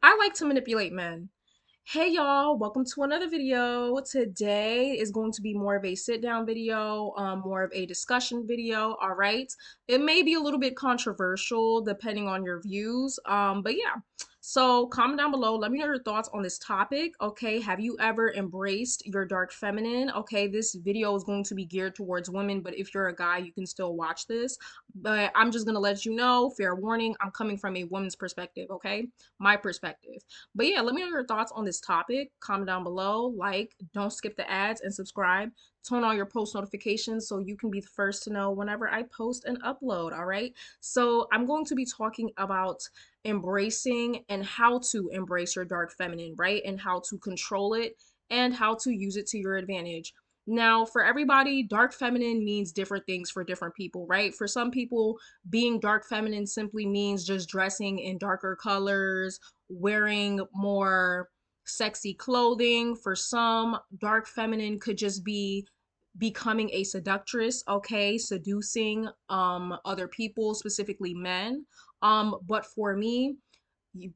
I like to manipulate men. Hey y'all, welcome to another video. Today is going to be more of a sit down video, more of a discussion video, all right? It may be a little bit controversial depending on your views, but yeah. So comment down below, let me know your thoughts on this topic, okay? Have you ever embraced your dark feminine? Okay, this video is going to be geared towards women, but if you're a guy, you can still watch this. But I'm just gonna let you know, fair warning, I'm coming from a woman's perspective, okay? My perspective. But yeah, let me know your thoughts on this topic. Comment down below, like, don't skip the ads, and subscribe. Turn on your post notifications so you can be the first to know whenever I post and upload, all right? So I'm going to be talking about embracing and how to embrace your dark feminine, right? And how to control it and how to use it to your advantage. Now, for everybody, dark feminine means different things for different people, right? For some people, being dark feminine simply means just dressing in darker colors, wearing more sexy clothing. For some, dark feminine could just be becoming a seductress, okay, seducing other people, specifically men. But for me,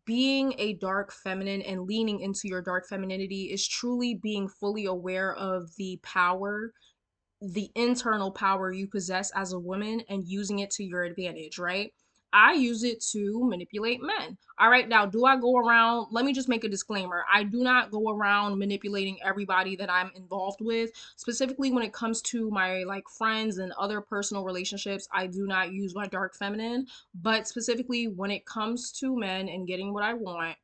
being a dark feminine and leaning into your dark femininity is truly being fully aware of the power, the internal power you possess as a woman, and using it to your advantage, right? I use it to manipulate men. All right, now, do I go around? Let me just make a disclaimer. I do not go around manipulating everybody that I'm involved with. Specifically, when it comes to my like friends and other personal relationships, I do not use my dark feminine. But specifically, when it comes to men and getting what I want,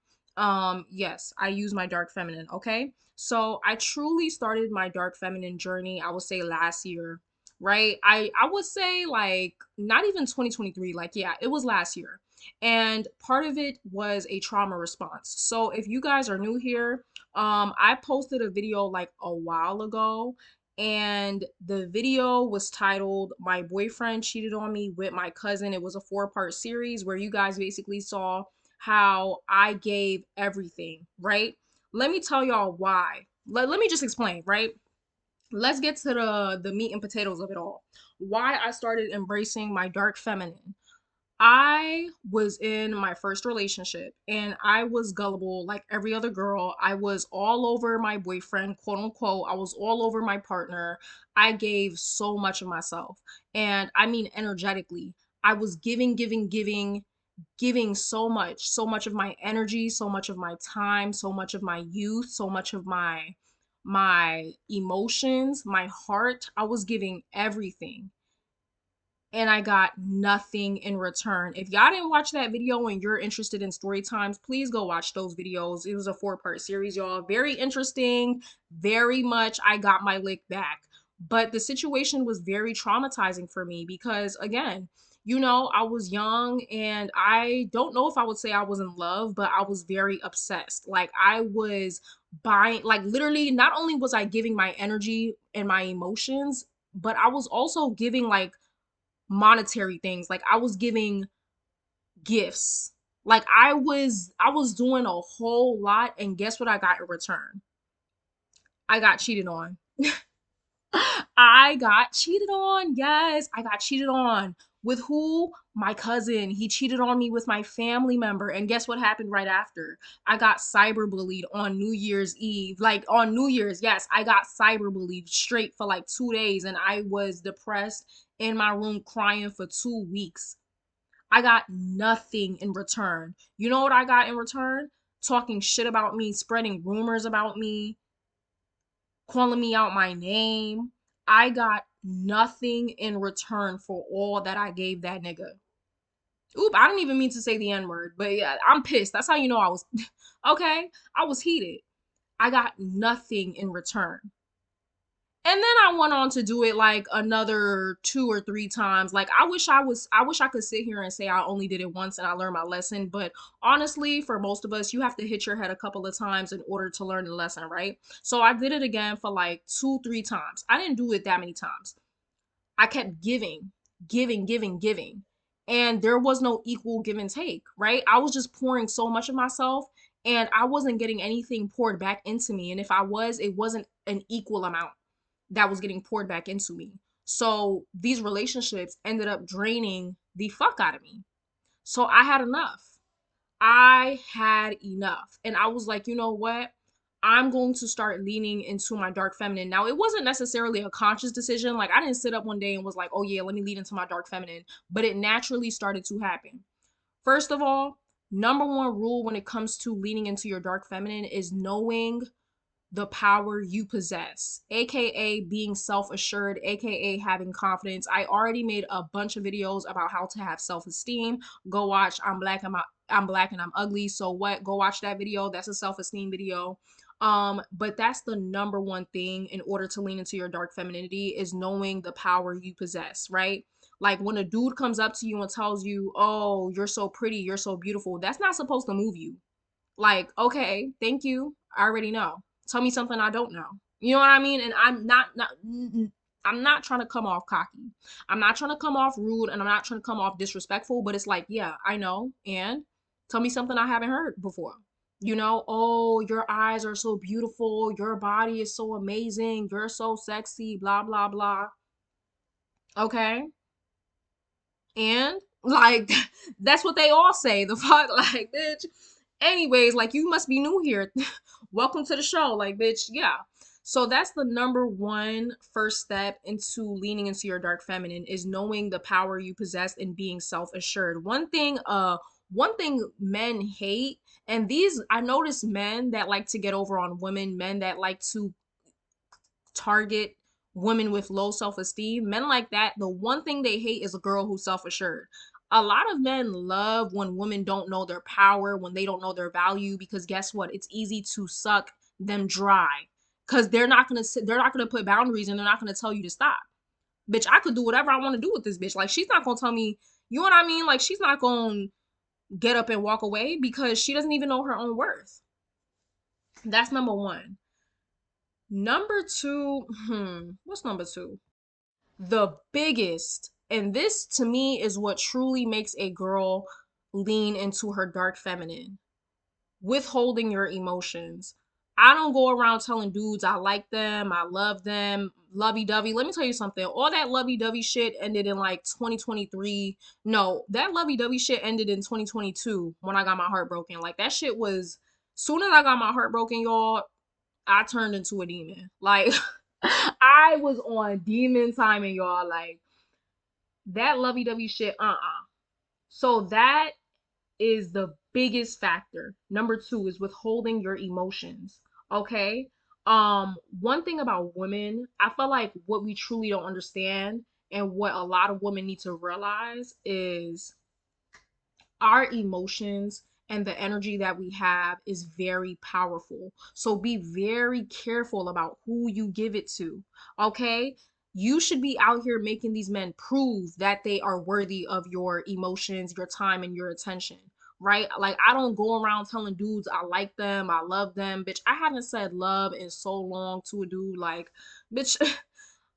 yes, I use my dark feminine, okay? So I truly started my dark feminine journey, I would say last year, right? I would say like not even 2023, like yeah, it was last year. And part of it was a trauma response. So if you guys are new here, I posted a video like a while ago, and the video was titled My Boyfriend Cheated on Me with My Cousin. It was a four-part series where you guys basically saw how I gave everything, right? Let me tell y'all why. Let me just explain, right? Let's get to the meat and potatoes of it all. Why I started embracing my dark feminine. I was in my first relationship and I was gullible like every other girl. I was all over my boyfriend, quote unquote. I was all over my partner. I gave so much of myself. And I mean energetically. I was giving so much of my energy, so much of my time, so much of my youth, so much of my emotions, my heart. I was giving everything and I got nothing in return. If y'all didn't watch that video and you're interested in story times, please go watch those videos. It was a four-part series, y'all. Very interesting. Very much I got my lick back. But the situation was very traumatizing for me because, again, I was young and I don't know if I would say I was in love, but I was very obsessed. Like, I was buying, like, literally, not only was I giving my energy and my emotions, but I was also giving, like, monetary things. Like I was giving gifts. Like I was doing a whole lot, and guess what I got in return? I got cheated on. I got cheated on. Yes, I got cheated on. With who? My cousin. He cheated on me with my family member. And guess what happened right after? I got cyberbullied on New Year's Eve. Like on New Year's, yes, I got cyberbullied straight for like 2 days. And I was depressed in my room crying for 2 weeks. I got nothing in return. You know what I got in return? Talking shit about me, spreading rumors about me, calling me out my name. I got nothing in return for all that I gave that nigga. Oop, I didn't even mean to say the N word, but yeah, I'm pissed. That's how you know I was okay. I was heated. I got nothing in return. And then I went on to do it like another 2 or 3 times. Like I wish I could sit here and say I only did it once and I learned my lesson, but honestly, for most of us, you have to hit your head a couple of times in order to learn the lesson, right? So I did it again for like 2, 3 times. I didn't do it that many times. I kept giving, giving, giving, giving. And there was no equal give and take, right? I was just pouring so much of myself and I wasn't getting anything poured back into me. And if I was, it wasn't an equal amount that was getting poured back into me. So these relationships ended up draining the fuck out of me. So I had enough. I had enough. And I was like, you know what? I'm going to start leaning into my dark feminine. Now, it wasn't necessarily a conscious decision. Like, I didn't sit up one day and was like, oh, yeah, let me lean into my dark feminine. But it naturally started to happen. First of all, number one rule when it comes to leaning into your dark feminine is knowing the power you possess, aka being self-assured, aka having confidence. I already made a bunch of videos about how to have self-esteem. Go watch I'm black and I'm ugly. So what? Go watch that video. That's a self-esteem video. But that's the number one thing in order to lean into your dark femininity is knowing the power you possess, right? Like when a dude comes up to you and tells you, "Oh, you're so pretty, you're so beautiful," that's not supposed to move you. Like, okay, thank you. I already know. Tell me something I don't know. You know what I mean? And I'm not trying to come off cocky. I'm not trying to come off rude and I'm not trying to come off disrespectful, but it's like, yeah, I know. And tell me something I haven't heard before. You know, oh, your eyes are so beautiful. Your body is so amazing. You're so sexy, blah, blah, blah. Okay. And like that's what they all say. The fuck, like, bitch. Anyways, like you must be new here. Welcome to the show. Like, bitch, yeah. So that's the number one first step into leaning into your dark feminine is knowing the power you possess and being self-assured. One thing men hate, and these I notice men that like to get over on women, men that like to target women with low self-esteem, men like that, the one thing they hate is a girl who's self-assured. A lot of men love when women don't know their power, when they don't know their value, because guess what? It's easy to suck them dry. Cause they're not gonna put boundaries and they're not gonna tell you to stop. Bitch, I could do whatever I want to do with this bitch. Like she's not gonna tell me, you know what I mean? Like she's not gonna get up and walk away because she doesn't even know her own worth. That's number one. Number two, what's number two? The biggest, and this to me is what truly makes a girl lean into her dark feminine, withholding your emotions. I don't go around telling dudes I like them, I love them, lovey dovey. Let me tell you something. All that lovey dovey shit ended in like 2023. No, that lovey dovey shit ended in 2022 when I got my heart broken. Like that shit was, soon as I got my heart broken, y'all, I turned into a demon. Like I was on demon timing, y'all. Like that lovey-dovey shit, So that is the biggest factor. Number two is withholding your emotions. Okay. One thing about women, I feel like what we truly don't understand and what a lot of women need to realize is our emotions and the energy that we have is very powerful. So be very careful about who you give it to. Okay? You should be out here making these men prove that they are worthy of your emotions, your time, and your attention. Right? Like, I don't go around telling dudes I like them, I love them. Bitch, I haven't said love in so long to a dude. Like, bitch,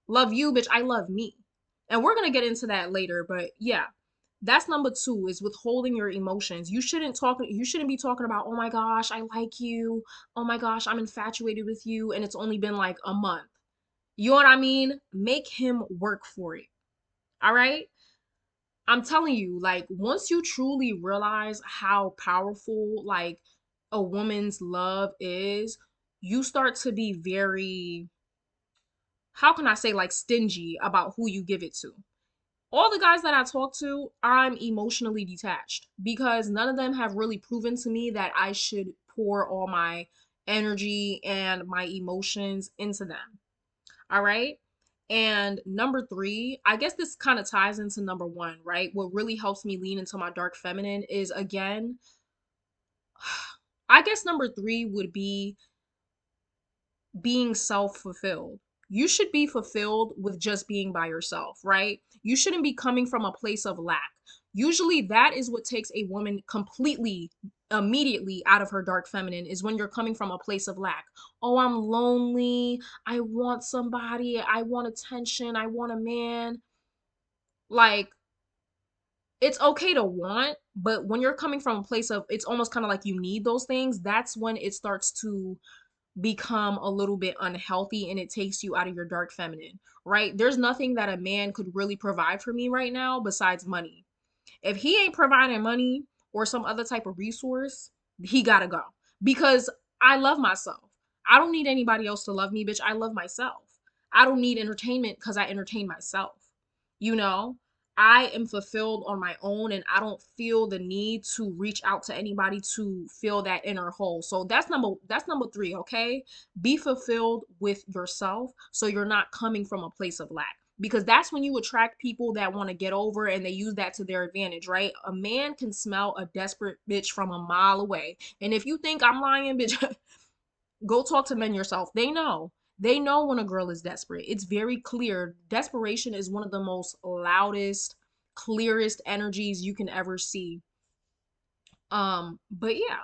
love you, bitch, I love me. And we're going to get into that later, but yeah, that's number two is withholding your emotions. You shouldn't be talking about, "Oh my gosh, I like you. Oh my gosh, I'm infatuated with you," and it's only been like a month. You know what I mean? Make him work for it. All right? I'm telling you, like once you truly realize how powerful like a woman's love is, you start to be very, how can I say, like stingy about who you give it to. All the guys that I talk to, I'm emotionally detached because none of them have really proven to me that I should pour all my energy and my emotions into them. All right. And number three, I guess this kind of ties into number one, right? What really helps me lean into my dark feminine is again, I guess number three would be being self-fulfilled. You should be fulfilled with just being by yourself, right? You shouldn't be coming from a place of lack. Usually that is what takes a woman completely immediately out of her dark feminine is when you're coming from a place of lack. Oh, I'm lonely. I want somebody. I want attention. I want a man. Like it's okay to want, but when you're coming from a place of it's almost kind of like you need those things, that's when it starts to become a little bit unhealthy and it takes you out of your dark feminine, right? There's nothing that a man could really provide for me right now besides money. If he ain't providing money or some other type of resource, he gotta go. Because I love myself. I don't need anybody else to love me, bitch. I love myself. I don't need entertainment because I entertain myself. You know, I am fulfilled on my own and I don't feel the need to reach out to anybody to fill that inner hole. So that's number 3, okay? Be fulfilled with yourself so you're not coming from a place of lack. Because that's when you attract people that want to get over and they use that to their advantage, right? A man can smell a desperate bitch from a mile away. And if you think I'm lying, bitch, go talk to men yourself. They know. They know when a girl is desperate. It's very clear. Desperation is one of the most loudest, clearest energies you can ever see. But yeah.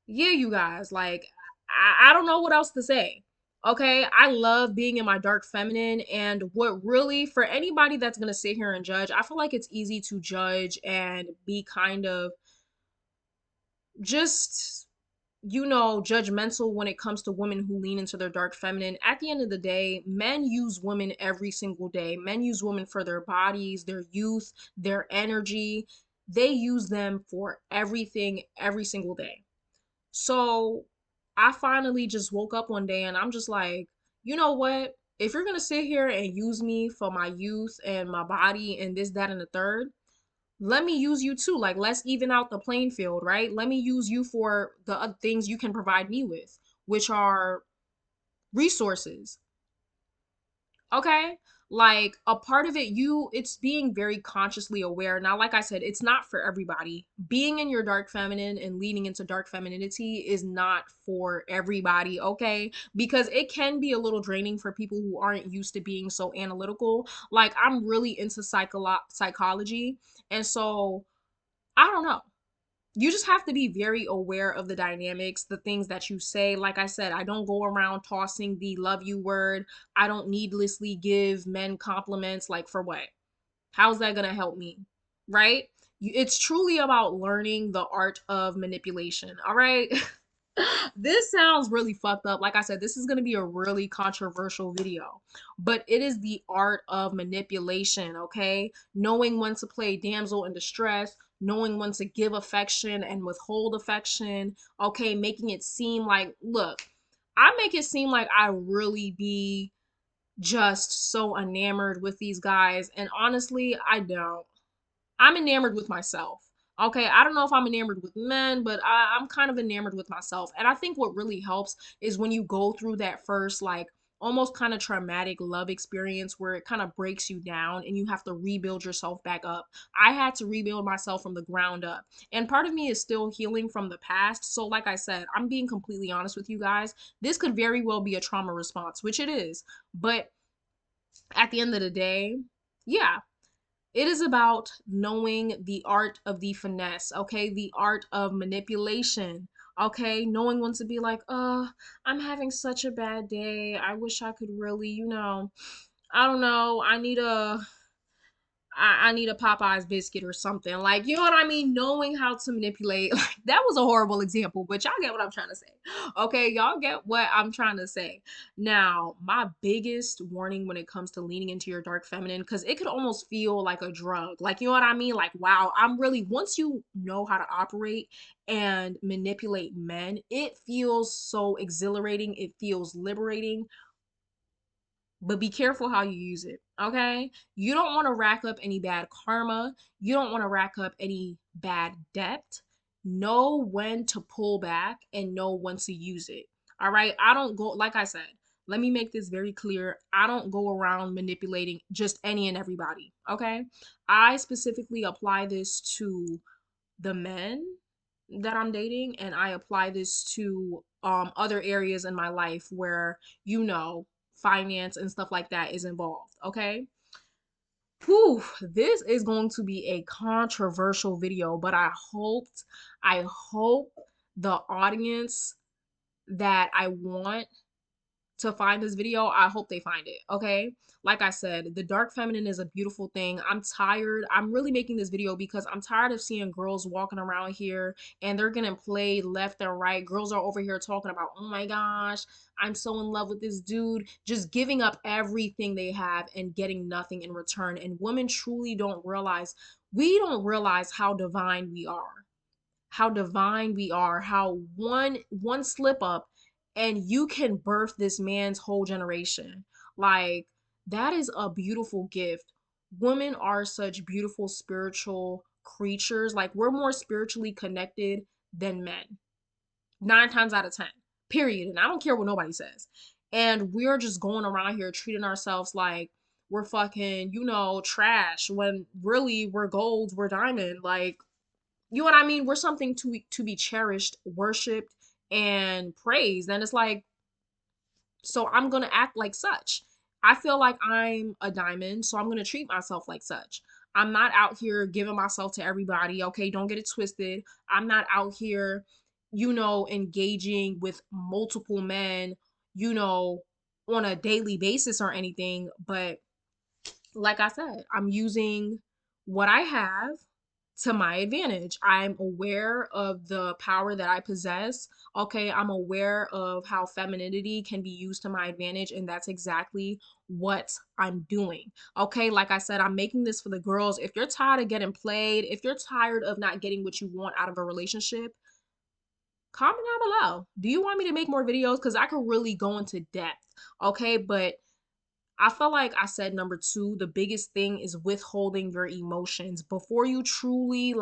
Yeah, you guys, like I don't know what else to say. Okay, I love being in my dark feminine, and what really, for anybody that's gonna sit here and judge, I feel like it's easy to judge and be kind of just judgmental when it comes to women who lean into their dark feminine. At the end of the day, men use women every single day. Men use women for their bodies, their youth, their energy. They use them for everything every single day. So I finally just woke up one day and I'm just like, you know what? If you're going to sit here and use me for my youth and my body and this, that, and the third, let me use you too. Like, let's even out the playing field, right? Let me use you for the other things you can provide me with, which are resources. Okay? Like a part of it, it's being very consciously aware. Now, like I said, it's not for everybody. Being in your dark feminine and leaning into dark femininity is not for everybody, okay? Because it can be a little draining for people who aren't used to being so analytical. Like, I'm really into psychology. And so, I don't know, you just have to be very aware of the dynamics, the things that you say. Like I said, I don't go around tossing the love you word. I don't needlessly give men compliments. Like, for what? How's that going to help me? Right? It's truly about learning the art of manipulation. All right. This sounds really fucked up. Like I said, this is going to be a really controversial video, but it is the art of manipulation, okay? Knowing when to play damsel in distress, knowing when to give affection and withhold affection, okay? Making it seem like, look, I make it seem like I really be just so enamored with these guys, and honestly, I don't. I'm enamored with myself. Okay, I don't know if I'm enamored with men, but I'm kind of enamored with myself. And I think what really helps is when you go through that first, like, almost kind of traumatic love experience where it kind of breaks you down and you have to rebuild yourself back up. I had to rebuild myself from the ground up. And part of me is still healing from the past. So, like I said, I'm being completely honest with you guys. This could very well be a trauma response, which it is. But at the end of the day, yeah, it is about knowing the art of the finesse, okay? The art of manipulation, okay? Knowing when to be like, I'm having such a bad day. I wish I could really, I don't know. I need a Popeyes biscuit or something. Like, you know what I mean? Knowing how to manipulate. Like, that was a horrible example, but y'all get what I'm trying to say. Okay, y'all get what I'm trying to say. Now, my biggest warning when it comes to leaning into your dark feminine, because it could almost feel like a drug. Like, you know what I mean? Like, wow, once you know how to operate and manipulate men, it feels so exhilarating. It feels liberating, but be careful how you use it, okay? You don't want to rack up any bad karma. You don't want to rack up any bad debt. Know when to pull back and know when to use it. All right? I don't go, like I said, let me make this very clear. I don't go around manipulating just any and everybody, okay? I specifically apply this to the men that I'm dating, and I apply this to other areas in my life where, finance and stuff like that is involved, okay? Whew, this is going to be a controversial video, but I hope the audience that I want to find this video, I hope they find it, okay? Like I said, the dark feminine is a beautiful thing. I'm tired. I'm really making this video because I'm tired of seeing girls walking around here and they're getting played left and right. Girls are over here talking about, oh my gosh, I'm so in love with this dude, just giving up everything they have and getting nothing in return. And women truly don't realize We don't realize how divine we are. How divine we are, how one slip up and you can birth this man's whole generation. Like that is a beautiful gift. Women are such beautiful spiritual creatures. Like we're more spiritually connected than men. 9 times out of 10. Period. And I don't care what nobody says. And we're just going around here treating ourselves like we're fucking, trash when really we're gold, we're diamond. Like, you know what I mean? We're something to be cherished, worshipped, and praised. And it's like, so I'm gonna act like such. I feel like I'm a diamond, so I'm gonna treat myself like such. I'm not out here giving myself to everybody. Okay, don't get it twisted. I'm not out here, engaging with multiple men, you know, on a daily basis or anything. But like I said, I'm using what I have to my advantage. I'm aware of the power that I possess. Okay, I'm aware of how femininity can be used to my advantage, and that's exactly what I'm doing. Okay, like I said, I'm making this for the girls. If you're tired of getting played, if you're tired of not getting what you want out of a relationship, comment down below. Do you want me to make more videos? Because I could really go into depth. Okay, but I feel like I said number two, the biggest thing is withholding your emotions before you truly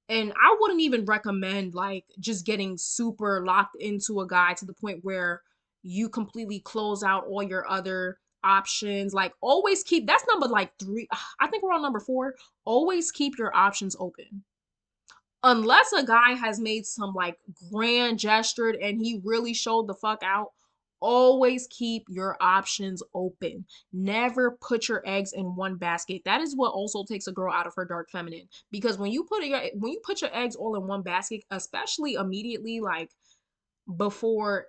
and I wouldn't even recommend like just getting super locked into a guy to the point where you completely close out all your other options. Like always keep, that's number like three. I think we're on number four. Always keep your options open unless a guy has made some like grand gesture and he really showed the fuck out. Always keep your options open. Never put your eggs in one basket. That is what also takes a girl out of her dark feminine, because when you put your eggs all in one basket, especially immediately like before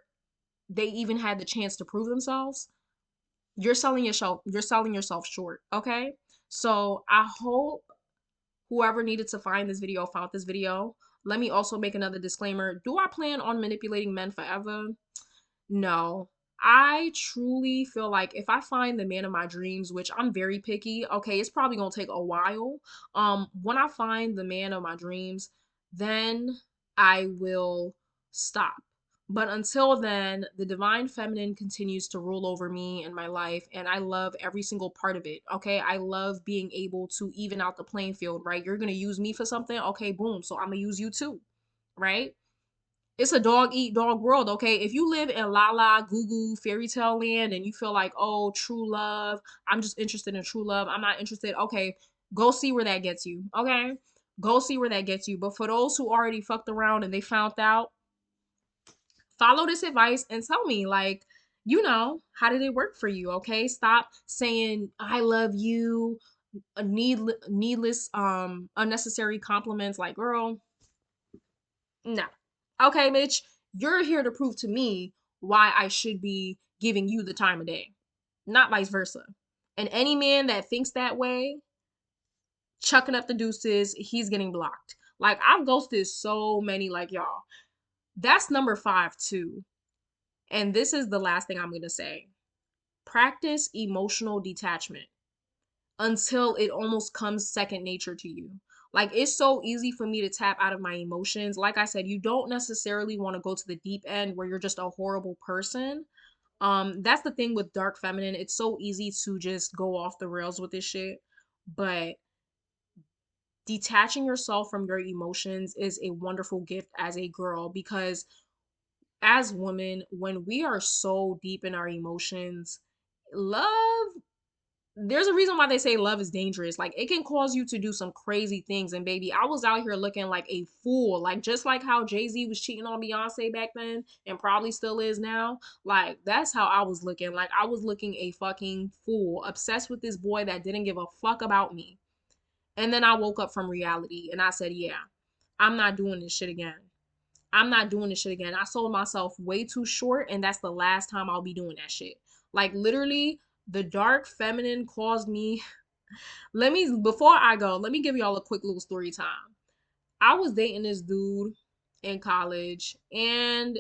they even had the chance to prove themselves, you're selling yourself short. Okay, so I hope whoever needed to find this video found this video. Let me also make another disclaimer. Do I plan on manipulating men forever? No. I truly feel like if I find the man of my dreams, which I'm very picky, okay, it's probably gonna take a while. When I find the man of my dreams, then I will stop. But until then, the divine feminine continues to rule over me and my life, and I love every single part of it. Okay, I love being able to even out the playing field, right? You're gonna use me for something, okay, boom, so I'm gonna use you too, right? It's a dog eat dog world, okay? If you live in la la goo goo fairy tale land and you feel like, oh, true love, I'm just interested in true love, I'm not interested, okay, go see where that gets you, okay? Go see where that gets you. But for those who already fucked around and they found out, follow this advice and tell me, like, how did it work for you, okay? Stop saying, I love you, needless, unnecessary compliments. Like, girl, no. Okay, Mitch, you're here to prove to me why I should be giving you the time of day, not vice versa. And any man that thinks that way, chucking up the deuces, he's getting blocked. Like, I've ghosted so many, like, y'all. That's number five, too. And this is the last thing I'm going to say. Practice emotional detachment until it almost comes second nature to you. Like it's so easy for me to tap out of my emotions. Like I said, you don't necessarily want to go to the deep end where you're just a horrible person. That's the thing with dark feminine. It's so easy to just go off the rails with this shit. But detaching yourself from your emotions is a wonderful gift as a girl, because as women, when we are so deep in our emotions, love there's a reason why they say love is dangerous. Like it can cause you to do some crazy things. And baby, I was out here looking like a fool. Like just like how Jay-Z was cheating on Beyonce back then and probably still is now. Like that's how I was looking. Like I was looking a fucking fool, obsessed with this boy that didn't give a fuck about me. And then I woke up from reality and I said, yeah, I'm not doing this shit again. I'm not doing this shit again. I sold myself way too short, and that's the last time I'll be doing that shit. Like literally, the dark feminine caused me. Before I go, let me give y'all a quick little story time. I was dating this dude in college, and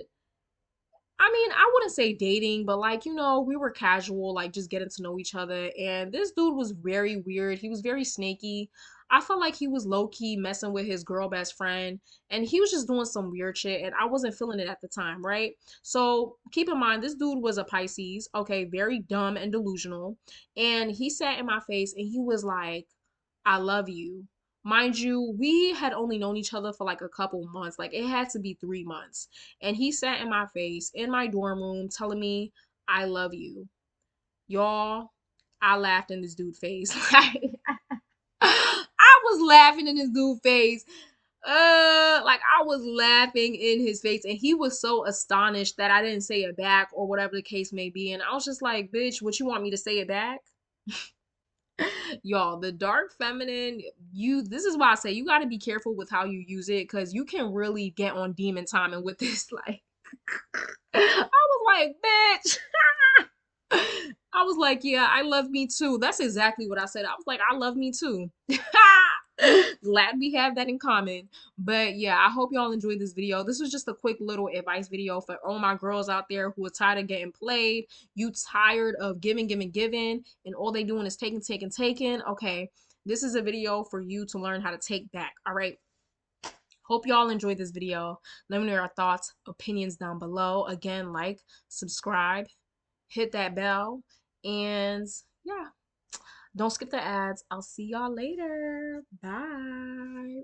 I mean, I wouldn't say dating, but like, we were casual, like just getting to know each other. And this dude was very weird. He was very snaky. I felt like he was low-key messing with his girl best friend, and he was just doing some weird shit, and I wasn't feeling it at the time, right? So keep in mind, this dude was a Pisces, okay, very dumb and delusional. And he sat in my face and he was like, I love you. Mind you, we had only known each other for like a couple months. Like it had to be 3 months. And he sat in my face in my dorm room telling me, I love you. Y'all, I laughed in this dude's face. I was laughing in this dude's face. Like I was laughing in his face, and he was so astonished that I didn't say it back or whatever the case may be. And I was just like, bitch, what you want me to say it back? Y'all, the dark feminine, this is why I say you got to be careful with how you use it, because you can really get on demon timing with this. Like, I was like, bitch. I was like, yeah, I love me too. That's exactly what I said. I was like, I love me too. Glad we have that in common. But yeah, I hope y'all enjoyed this video. This was just a quick little advice video for all my girls out there who are tired of getting played. You tired of giving, giving, giving, and all they doing is taking, taking, taking. Okay, this is a video for you to learn how to take back. All right. Hope y'all enjoyed this video. Let me know your thoughts, opinions down below. Again, like, subscribe, hit that bell, and yeah, don't skip the ads. I'll see y'all later. Bye.